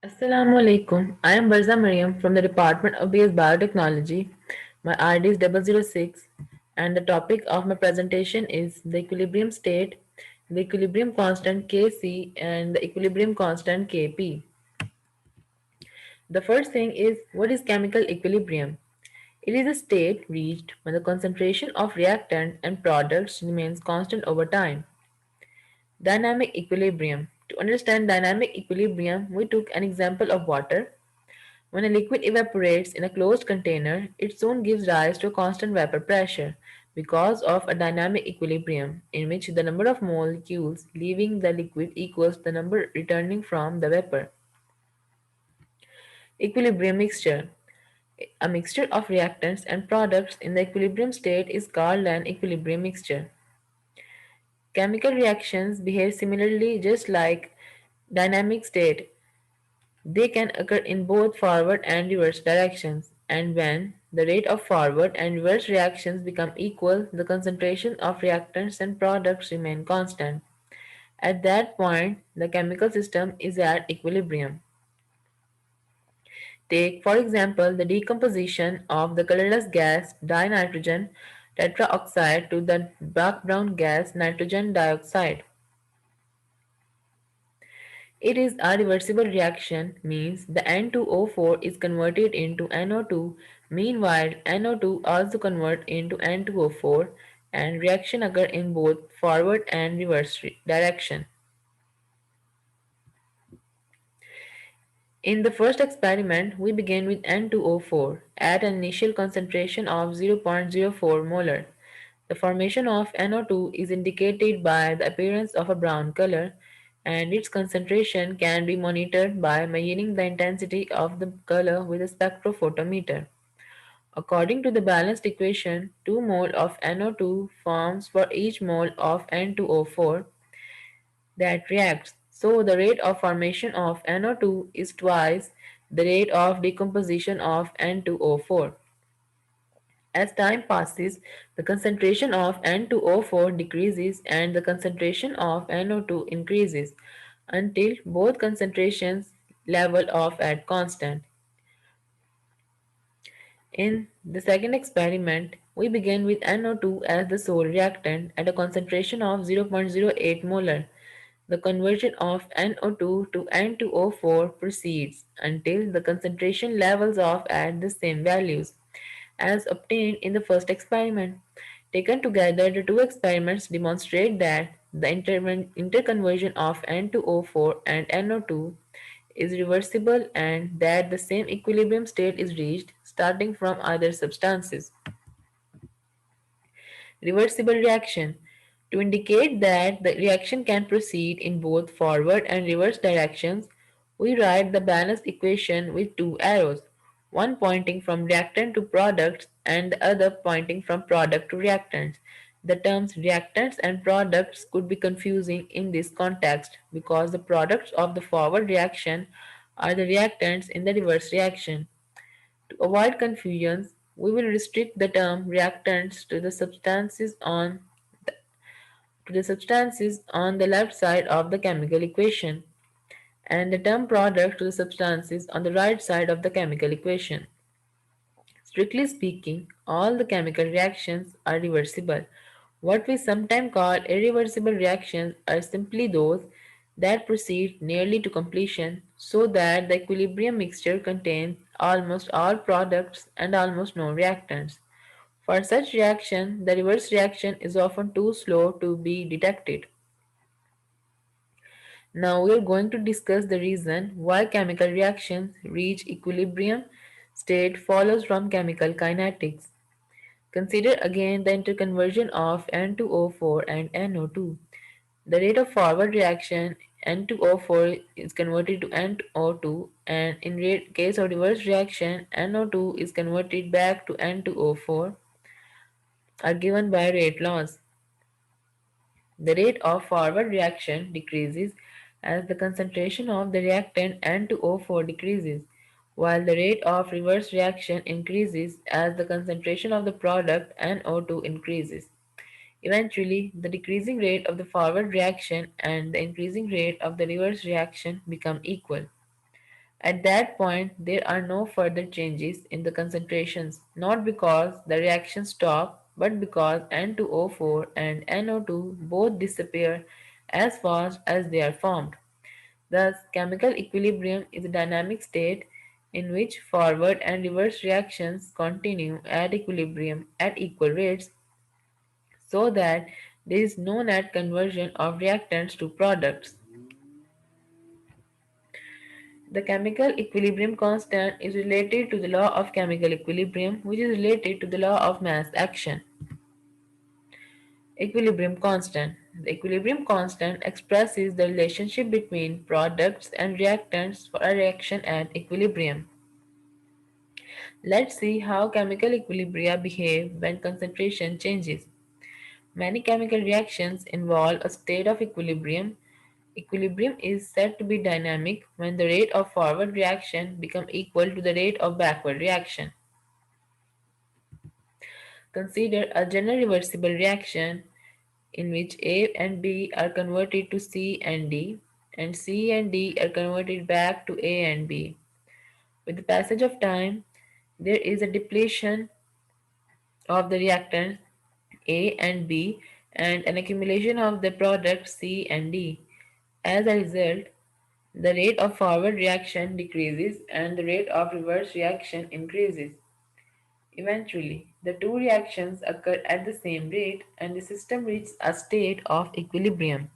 Assalamu alaikum. I am Barza Mariam from the Department of BS Biotechnology. My ID is 006 and the topic of my presentation is the equilibrium state, the equilibrium constant Kc and the equilibrium constant Kp. The first thing is what is chemical equilibrium? It is a state reached when the concentration of reactant and products remains constant over time. Dynamic equilibrium. To understand dynamic equilibrium, we took an example of water. When a liquid evaporates in a closed container, it soon gives rise to a constant vapor pressure because of a dynamic equilibrium in which the number of molecules leaving the liquid equals the number returning from the vapor. Equilibrium mixture. A mixture of reactants and products in the equilibrium state is called an equilibrium mixture. Chemical reactions behave similarly just like dynamic state. They can occur in both forward and reverse directions, and when the rate of forward and reverse reactions become equal, the concentration of reactants and products remain constant. At that point, the chemical system is at equilibrium. Take, for example, the decomposition of the colorless gas dinitrogen tetraoxide to the dark brown gas nitrogen dioxide. It is a reversible reaction, means the N2O4 is converted into NO2. Meanwhile, NO2 also converts into N2O4 and reaction occur in both forward and reverse direction. In the first experiment, we begin with N2O4 at an initial concentration of 0.04 molar. The formation of NO2 is indicated by the appearance of a brown color, and its concentration can be monitored by measuring the intensity of the color with a spectrophotometer. According to the balanced equation, 2 mole of NO2 forms for each mole of N2O4 that reacts. So the rate of formation of NO2 is twice the rate of decomposition of N2O4. As time passes, the concentration of N2O4 decreases and the concentration of NO2 increases until both concentrations level off at constant. In the second experiment, we begin with NO2 as the sole reactant at a concentration of 0.08 molar. The conversion of NO2 to N2O4 proceeds until the concentration levels off at the same values as obtained in the first experiment. Taken together, the two experiments demonstrate that the interconversion of N2O4 and NO2 is reversible and that the same equilibrium state is reached starting from either substances. Reversible reaction. To indicate that the reaction can proceed in both forward and reverse directions, we write the balanced equation with two arrows, one pointing from reactant to products and the other pointing from product to reactants. The terms reactants and products could be confusing in this context because the products of the forward reaction are the reactants in the reverse reaction. To avoid confusions, we will restrict the term reactants to the substances on the left side of the chemical equation and the term product to the substances on the right side of the chemical equation. Strictly speaking, all the chemical reactions are reversible. What we sometimes call irreversible reactions are simply those that proceed nearly to completion so that the equilibrium mixture contains almost all products and almost no reactants. For such reaction, the reverse reaction is often too slow to be detected. Now we are going to discuss the reason why chemical reactions reach equilibrium state follows from chemical kinetics. Consider again the interconversion of N2O4 and NO2. The rate of forward reaction N2O4 is converted to NO2 and in case of reverse reaction NO2 is converted back to N2O4 are given by rate laws. The rate of forward reaction decreases as the concentration of the reactant N2O4 decreases, while the rate of reverse reaction increases as the concentration of the product NO2 increases. Eventually, the decreasing rate of the forward reaction and the increasing rate of the reverse reaction become equal. At that point, there are no further changes in the concentrations, not because the reaction stops, but because N2O4 and NO2 both disappear as fast as they are formed. Thus, chemical equilibrium is a dynamic state in which forward and reverse reactions continue at equilibrium at equal rates so that there is no net conversion of reactants to products. The chemical equilibrium constant is related to the law of chemical equilibrium, which is related to the law of mass action. Equilibrium constant. The equilibrium constant expresses the relationship between products and reactants for a reaction at equilibrium. Let's see how chemical equilibria behave when concentration changes. Many chemical reactions involve a state of equilibrium. Equilibrium is said to be dynamic when the rate of forward reaction becomes equal to the rate of backward reaction. Consider a general reversible reaction in which A and B are converted to C and D, and C and D are converted back to A and B. With the passage of time, there is a depletion of the reactants A and B and an accumulation of the products C and D. As a result, the rate of forward reaction decreases and the rate of reverse reaction increases. Eventually, the two reactions occur at the same rate and the system reaches a state of equilibrium.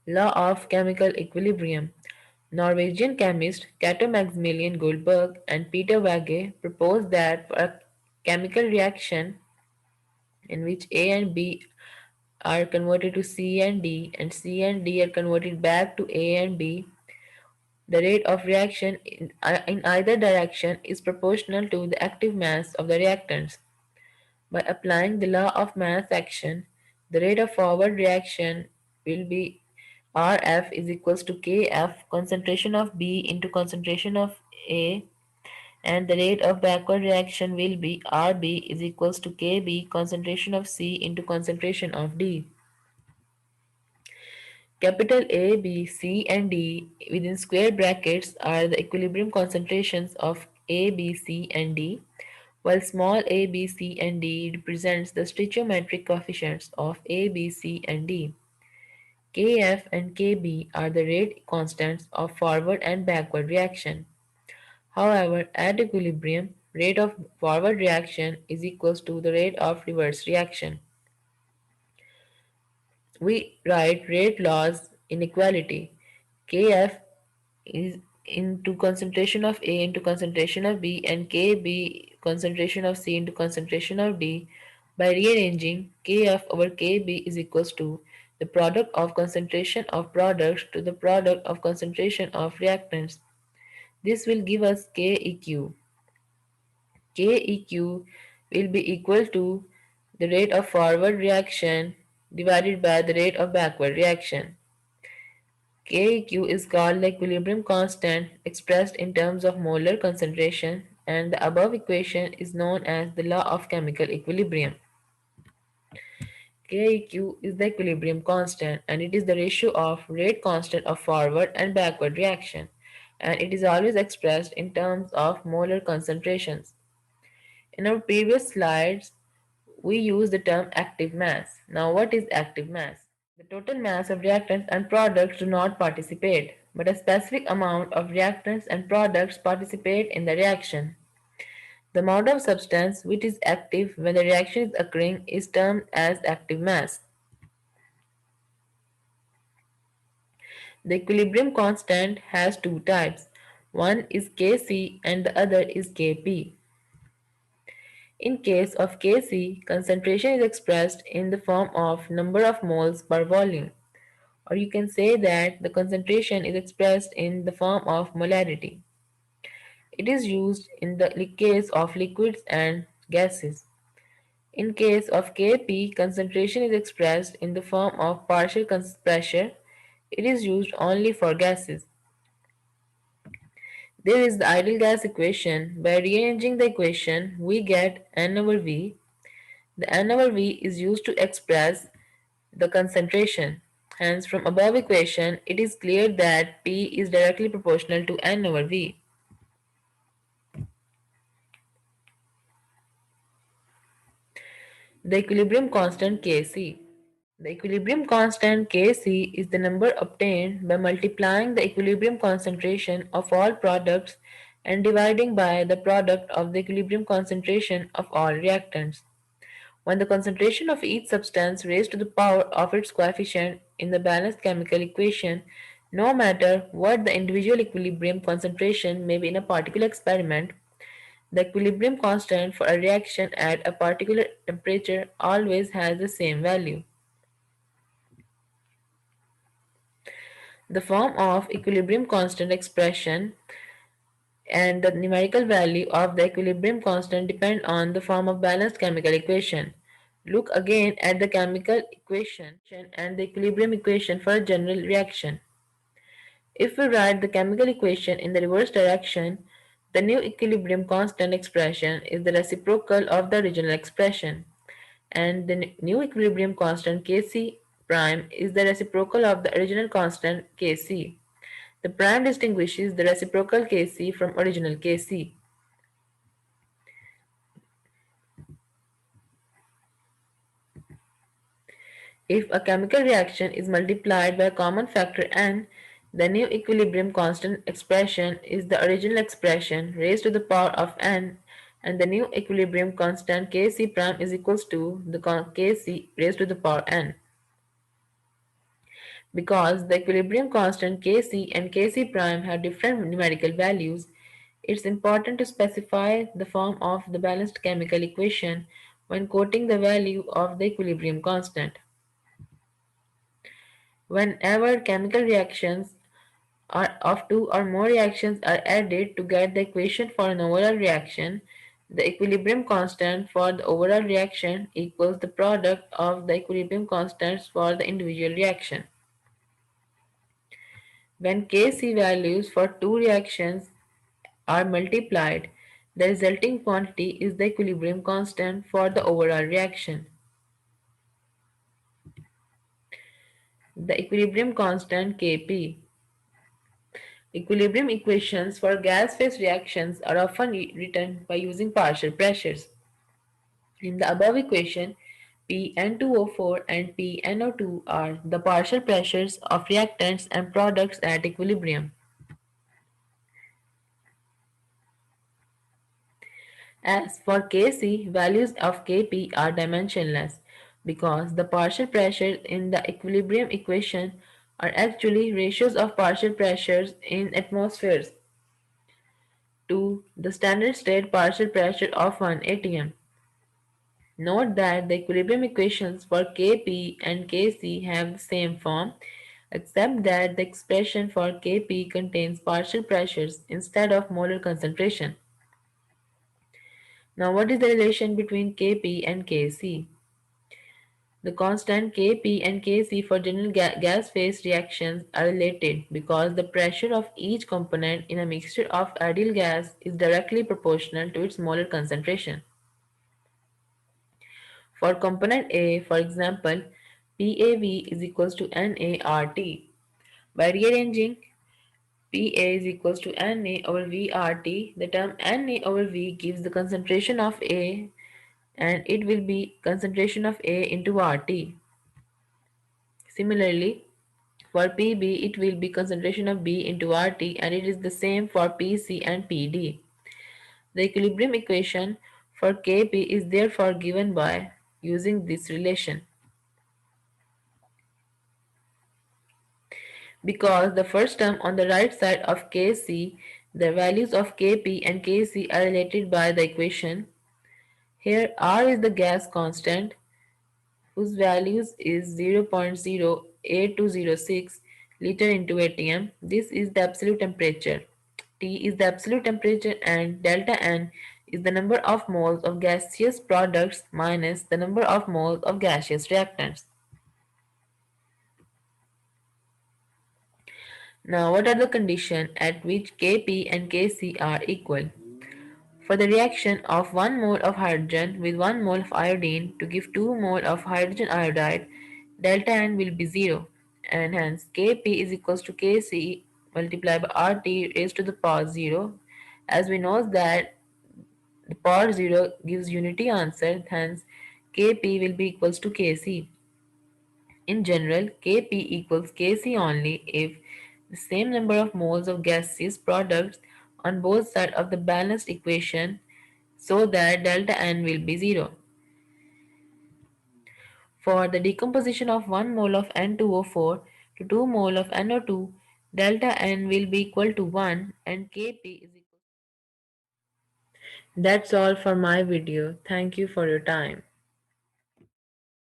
Law of chemical equilibrium. Norwegian chemist Cato Maximilian Goldberg and Peter Wage proposed that for a chemical reaction in which A and B are converted to C and C and D are converted back to A and B, the rate of reaction in either direction is proportional to the active mass of the reactants. By applying the law of mass action, the rate of forward reaction will be Rf is equals to Kf concentration of B into concentration of A, and the rate of backward reaction will be Rb is equals to Kb concentration of C into concentration of D. Capital A, B, C, and D within square brackets are the equilibrium concentrations of A, B, C, and D, while small a, b, c, and d represents the stoichiometric coefficients of A, B, C, and D. Kf and Kb are the rate constants of forward and backward reaction. However, at equilibrium, rate of forward reaction is equals to the rate of reverse reaction. We write rate laws inequality. Kf is into concentration of A into concentration of B and Kb concentration of C into concentration of D. By rearranging, Kf over Kb is equals to the product of concentration of products to the product of concentration of reactants. This will give us Keq. Keq will be equal to the rate of forward reaction divided by the rate of backward reaction. Keq is called the equilibrium constant expressed in terms of molar concentration, and the above equation is known as the law of chemical equilibrium. Keq is the equilibrium constant and it is the ratio of rate constant of forward and backward reaction, and it is always expressed in terms of molar concentrations. In our previous slides, we used the term active mass. Now, what is active mass? The total mass of reactants and products do not participate, but a specific amount of reactants and products participate in the reaction. The amount of substance which is active when the reaction is occurring is termed as active mass. The equilibrium constant has two types. One is Kc and the other is Kp. In case of Kc, concentration is expressed in the form of number of moles per volume. Or you can say that the concentration is expressed in the form of molarity. It is used in the case of liquids and gases. In case of Kp, concentration is expressed in the form of partial pressure. It is used only for gases. There is the ideal gas equation. By rearranging the equation, we get N over V. The N over V is used to express the concentration. Hence, from above equation, it is clear that P is directly proportional to N over V. The equilibrium constant Kc. The equilibrium constant Kc is the number obtained by multiplying the equilibrium concentration of all products and dividing by the product of the equilibrium concentration of all reactants. When the concentration of each substance raised to the power of its coefficient in the balanced chemical equation, no matter what the individual equilibrium concentration may be in a particular experiment, the equilibrium constant for a reaction at a particular temperature always has the same value. The form of equilibrium constant expression and the numerical value of the equilibrium constant depend on the form of balanced chemical equation. Look again at the chemical equation and the equilibrium equation for a general reaction. If we write the chemical equation in the reverse direction, the new equilibrium constant expression is the reciprocal of the original expression, and the new equilibrium constant Kc prime is the reciprocal of the original constant Kc. The prime distinguishes the reciprocal Kc from original Kc. If a chemical reaction is multiplied by a common factor n, the new equilibrium constant expression is the original expression raised to the power of n, and the new equilibrium constant Kc prime is equals to the Kc raised to the power n. Because the equilibrium constant Kc and Kc prime have different numerical values, it's important to specify the form of the balanced chemical equation when quoting the value of the equilibrium constant. Whenever chemical reactions of two or more reactions are added to get the equation for an overall reaction, the equilibrium constant for the overall reaction equals the product of the equilibrium constants for the individual reaction. When Kc values for two reactions are multiplied, the resulting quantity is the equilibrium constant for the overall reaction. The equilibrium constant Kp. Equilibrium equations for gas-phase reactions are often written by using partial pressures. In the above equation, Pn2O4 and PnO2 are the partial pressures of reactants and products at equilibrium. As for Kc, values of Kp are dimensionless because the partial pressures in the equilibrium equation are actually ratios of partial pressures in atmospheres to the standard state partial pressure of 1 atm. Note that the equilibrium equations for Kp and Kc have the same form, except that the expression for Kp contains partial pressures instead of molar concentration. Now, what is the relation between Kp and Kc? The constant Kp and Kc for general gas phase reactions are related because the pressure of each component in a mixture of ideal gas is directly proportional to its molar concentration. For component A, for example, PAV is equals to NaRT. By rearranging PA is equals to Na over VRT, the term Na over V gives the concentration of A and it will be concentration of A into RT. Similarly, for PB it will be concentration of B into RT and it is the same for PC and PD. The equilibrium equation for Kp is therefore given by using this relation. Because the first term on the right side of Kc, the values of Kp and Kc are related by the equation. Here R is the gas constant whose values is 0.08206 liter into atm. This is the absolute temperature. T is the absolute temperature and delta N is the number of moles of gaseous products minus the number of moles of gaseous reactants. Now, what are the conditions at which Kp and Kc are equal? For the reaction of 1 mole of hydrogen with 1 mole of iodine to give 2 mole of hydrogen iodide, delta N will be 0 and hence Kp is equals to Kc multiplied by RT raised to the power 0. As we know that the power 0 gives unity answer, hence Kp will be equals to Kc. In general, Kp equals Kc only if the same number of moles of gaseous products on both sides of the balanced equation so that delta N will be 0. For the decomposition of 1 mole of N2O4 to 2 mole of NO2, delta N will be equal to 1 and Kp is equal. That's all for my video. Thank you for your time.